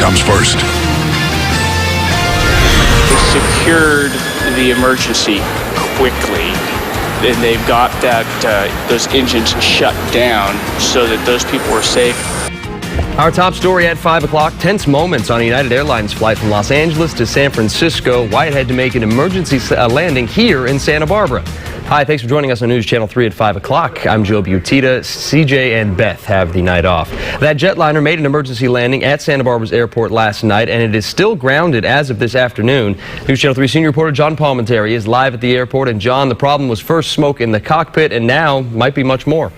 comes first. They secured the emergency quickly, and they've got those engines shut down so that those people were safe. Our top story at 5 o'clock, tense moments on a United Airlines flight from Los Angeles to San Francisco. Why it had to make an emergency landing here in Santa Barbara. Hi, thanks for joining us on News Channel 3 at 5 o'clock. I'm Joe Butita. CJ and Beth have the night off. That jetliner made an emergency landing at Santa Barbara's airport last night, and it is still grounded as of this afternoon. News Channel 3 senior reporter John Palminteri is live at the airport. And John, the problem was first smoke in the cockpit, and now might be much more.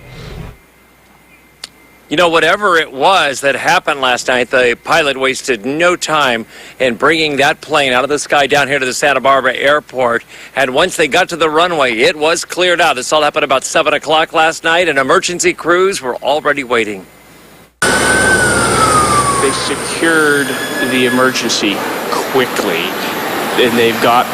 You know, whatever it was that happened last night, the pilot wasted no time in bringing that plane out of the sky down here to the Santa Barbara airport. And once they got to the runway, it was cleared out. This all happened about 7 o'clock last night, and emergency crews were already waiting. They secured the emergency quickly, and they've got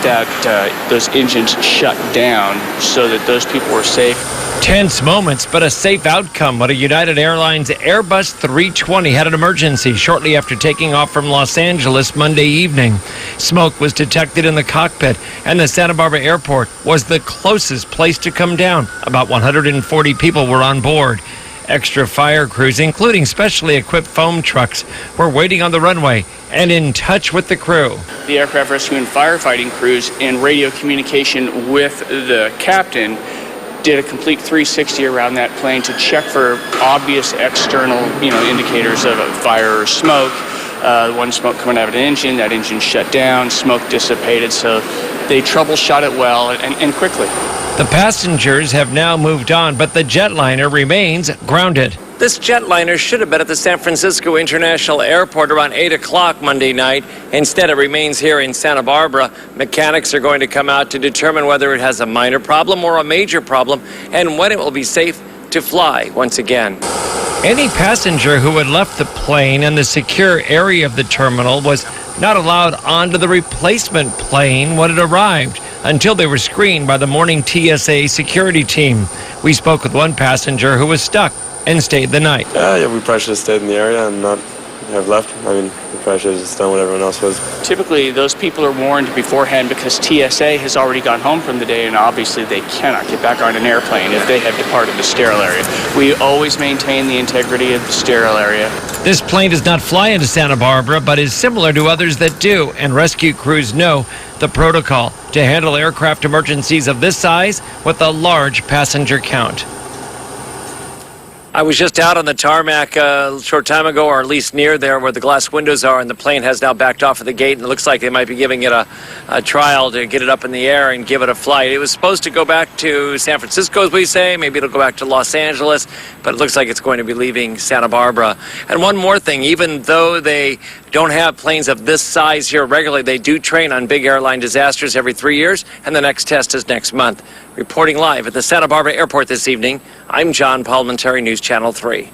those engines shut down so that those people were safe. Tense moments, but a safe outcome when a United Airlines Airbus 320 had an emergency shortly after taking off from Los Angeles Monday evening. Smoke was detected in the cockpit, and the Santa Barbara airport was the closest place to come down. About 140 people were on board. Extra fire crews, including specially equipped foam trucks, were waiting on the runway and in touch with the crew. The aircraft rescue and firefighting crews in radio communication with the captain did a complete 360 around that plane to check for obvious external, indicators of a fire or smoke. One smoke coming out of an engine, that engine shut down, smoke dissipated, so they troubleshot it well and quickly. The passengers have now moved on, but the jetliner remains grounded. This jetliner should have been at the San Francisco International Airport around 8 o'clock Monday night. Instead, it remains here in Santa Barbara. Mechanics are going to come out to determine whether it has a minor problem or a major problem and when it will be safe to fly once again. Any passenger who had left the plane in the secure area of the terminal was not allowed onto the replacement plane when it arrived until they were screened by the morning TSA security team. We spoke with one passenger who was stuck and stayed the night. Yeah, we probably should have stayed in the area and not have left. I mean, we probably should have just done what everyone else was. Typically, those people are warned beforehand because TSA has already gone home from the day, and obviously they cannot get back on an airplane if they have departed the sterile area. We always maintain the integrity of the sterile area. This plane does not fly into Santa Barbara, but is similar to others that do, and rescue crews know the protocol to handle aircraft emergencies of this size with a large passenger count. I was just out on the tarmac a short time ago, or at least near there where the glass windows are, and the plane has now backed off of the gate, and it looks like they might be giving it a trial to get it up in the air and give it a flight. It was supposed to go back to San Francisco, as we say. Maybe it'll go back to Los Angeles, but it looks like it's going to be leaving Santa Barbara. And one more thing, even though they don't have planes of this size here regularly, they do train on big airline disasters every 3 years, and the next test is next month. Reporting live at the Santa Barbara Airport this evening, I'm John Palminteri, News Channel 3.